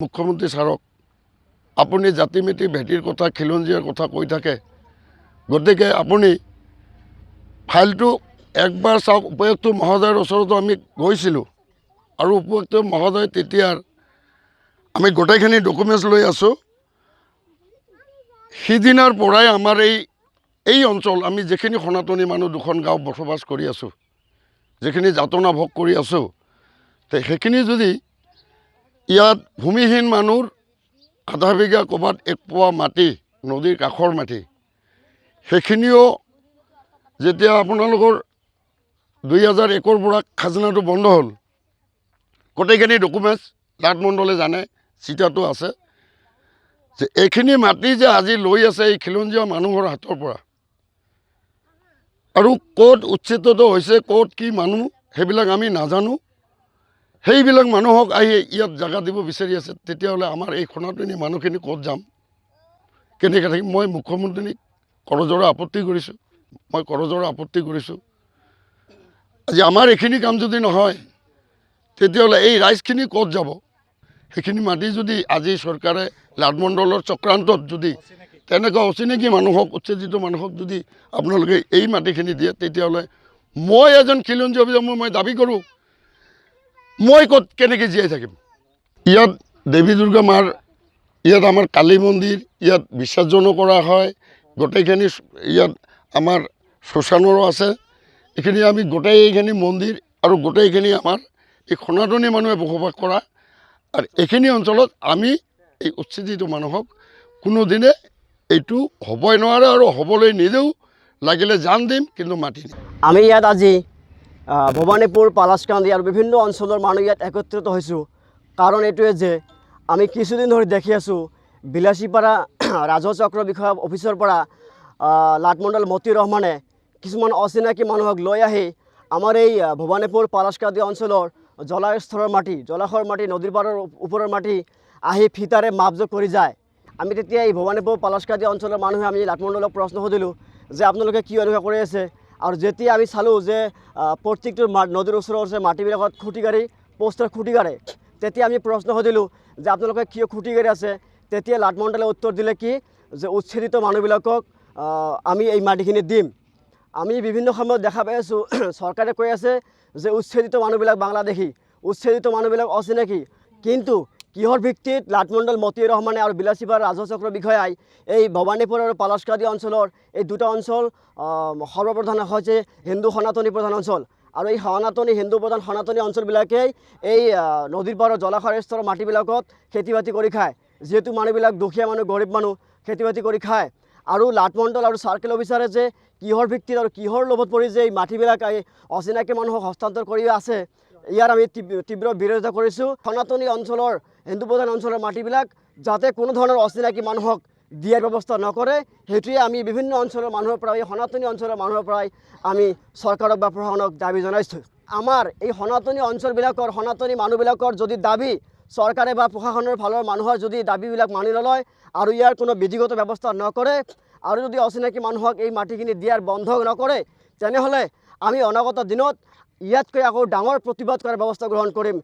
মুখ্যমন্ত্ৰী ছাৰক আপুনি জাতি মিতি ভেটিৰ কথা খিলঞ্জীয়াৰ কথা কৈ থাকে, গতিকে আপুনি ফাইলটো একবাৰ চাওক। উপায়ুক্ত মহোদয়ৰ ওচৰতো আমি গৈছিলোঁ আৰু উপায়ুক্ত মহোদয় তেতিয়াৰ আমি গোটেইখিনি ডকুমেণ্টছ লৈ আছোঁ। সিদিনাৰ পৰাই আমাৰ এই অঞ্চল আমি যিখিনি সনাতনী মানুহ দুখন গাঁও বসবাস কৰি আছোঁ, যিখিনি যাতনা ভোগ কৰি আছোঁ, সেইখিনি যদি ইয়াত ভূমিহীন মানুহৰ আধা বিঘা ক'ৰবাত এক পোৱা মাটি, নদীৰ কাষৰ মাটি, সেইখিনিও যেতিয়া আপোনালোকৰ 2001ৰ পৰা খাজনাটো বন্ধ হ'ল, গোটেইখিনি ডকুমেণ্টছ লাটমণ্ডলে জানে, চিটাটো আছে যে এইখিনি মাটি যে আজি লৈ আছে এই খিলঞ্জীয়া মানুহৰ হাতৰ পৰা, আৰু ক'ত উচ্ছেদিত হৈছে, ক'ত কি মানুহ সেইবিলাক আমি নাজানো। সেইবিলাক মানুহক আহি ইয়াত জেগা দিব বিচাৰি আছে। তেতিয়াহ'লে আমাৰ এই সনাতনী মানুহখিনি ক'ত যাম, কেনেকৈ থাকিম? মই মুখ্যমন্ত্ৰীক কৰজোৰা আপত্তি কৰিছোঁ। আজি আমাৰ এইখিনি কাম যদি নহয়, তেতিয়াহ'লে এই ৰাইজখিনি ক'ত যাব? সেইখিনি মাটি যদি আজি চৰকাৰে লাটমণ্ডলৰ চক্ৰান্তত যদি তেনেকুৱা অচিনাকি মানুহক, উচ্ছেদিত মানুহক যদি আপোনালোকে এই মাটিখিনি দিয়ে, তেতিয়াহ'লে মই এজন খিলঞ্জীয়া অভিযোগ মই দাবী কৰোঁ, মই ক'ত কেনেকৈ জীয়াই থাকিম? ইয়াত দেৱী দুৰ্গা মাৰ, ইয়াত আমাৰ কালী মন্দিৰ, ইয়াত বিসৰ্জনো কৰা হয়। গোটেইখিনি ইয়াত আমাৰ শ্মশানৰো আছে। এইখিনি আমি গোটেইখিনি মন্দিৰ আৰু গোটেইখিনি আমাৰ এই সনাতনী মানুহে বসবাস কৰা, আৰু এইখিনি অঞ্চলত আমি এই উচ্ছেদিত মানুহক কোনোদিনে এইটো হ'বই নোৱাৰে আৰু হ'বলৈ নিদিওঁ। লাগিলে জান দিম, কিন্তু মাটি দিম। আমি ইয়াত আজি ভবানীপুৰ, পালাচকান্দি আৰু বিভিন্ন অঞ্চলৰ মানুহ ইয়াত একত্ৰিত হৈছোঁ। কাৰণ এইটোৱে যে আমি কিছুদিন ধৰি দেখি আছোঁ বিলাসীপাৰা ৰাজহ চক্ৰ বিষয়া অফিচৰ পৰা লাটমণ্ডল মতিউৰ ৰহমানে কিছুমান অচিনাকি মানুহক লৈ আহি আমাৰ এই ভবানীপুৰ, পালাচকান্দি অঞ্চলৰ জলাস্থলৰ মাটি, জলাশয়ৰ মাটি, নদীৰ পাৰৰ ওপৰৰ মাটি আহি ফিতাৰে মাপজোখ কৰি যায়। আমি তেতিয়া এই ভবানীপুৰ, পালাচকান্দি অঞ্চলৰ মানুহে আমি লাটমণ্ডলক প্ৰশ্ন সুধিলোঁ যে আপোনালোকে কি এনেকুৱা কৰি আছে? আৰু যেতিয়া আমি চালোঁ যে প্ৰত্যেকটো নদীৰ ওচৰৰ মাটিবিলাকত খুঁটি গাড়ী, পোষ্টাৰ খুঁটি গাড়ে, তেতিয়া আমি প্ৰশ্ন সুধিলোঁ যে আপোনালোকে কিয় খুঁটি গাড়ী আছে? তেতিয়া লাটমণ্ডলে উত্তৰ দিলে কি যে উচ্ছেদিত মানুহবিলাকক আমি এই মাটিখিনি দিম। আমি বিভিন্ন সময়ত দেখা পাই আছোঁ চৰকাৰে কৈ আছে যে উচ্ছেদিত মানুহবিলাক বাংলাদেশী, উচ্ছেদিত মানুহবিলাক অচিনাকি, কিন্তু কিহৰ ভিত্তিত লাটমণ্ডল মতিউৰ ৰহমানে আৰু বিলাসীপাৰা ৰাজহ চক্ৰ বিষয়াই এই ভবানীপুৰ আৰু পালাচকান্দি অঞ্চলৰ এই দুটা অঞ্চল সৰ্বপ্ৰধান হৈছে হিন্দু সনাতনী প্ৰধান অঞ্চল, আৰু এই সনাতনী হিন্দু প্ৰধান সনাতনী অঞ্চলবিলাকেই এই নদীৰ পাৰৰ জলাশয়ৰ স্তৰৰ মাটিবিলাকত খেতি বাতি কৰি খায়। যিহেতু মানুহবিলাক দুখীয়া মানুহ, গৰীব মানুহ, খেতি বাতি কৰি খায়। আৰু লাটমণ্ডল আৰু চাৰ্কেল অফিচাৰে যে কিহৰ ভিত্তিত আৰু কিহৰ লোভত পৰি যে এই মাটিবিলাক এই অচিনাকি মানুহক হস্তান্তৰ কৰি আছে, ইয়াৰ আমি তীব্ৰ বিৰোধিতা কৰিছোঁ। সনাতনী অঞ্চলৰ, হিন্দু প্ৰধান অঞ্চলৰ মাটিবিলাক যাতে কোনো ধৰণৰ অচিনাকি মানুহক দিয়াৰ ব্যৱস্থা নকৰে, সেইটোৱে আমি বিভিন্ন অঞ্চলৰ মানুহৰ পৰা, এই সনাতনী অঞ্চলৰ মানুহৰ পৰাই আমি চৰকাৰক বা প্ৰশাসনক দাবী জনাইছোঁ। আমাৰ এই সনাতনী অঞ্চলবিলাকৰ, সনাতনী মানুহবিলাকৰ যদি দাবী চৰকাৰে বা প্ৰশাসনৰ ফালৰ মানুহৰ যদি দাবীবিলাক মানি নলয় আৰু ইয়াৰ কোনো বিধিগত ব্যৱস্থা নকৰে, আৰু যদি অচিনাকি মানুহক এই মাটিখিনি দিয়াৰ বন্ধ নকৰে, তেনেহ'লে আমি অনাগত দিনত ইয়াতকৈ আকৌ ডাঙৰ প্ৰতিবাদ কৰাৰ ব্যৱস্থা গ্ৰহণ কৰিম।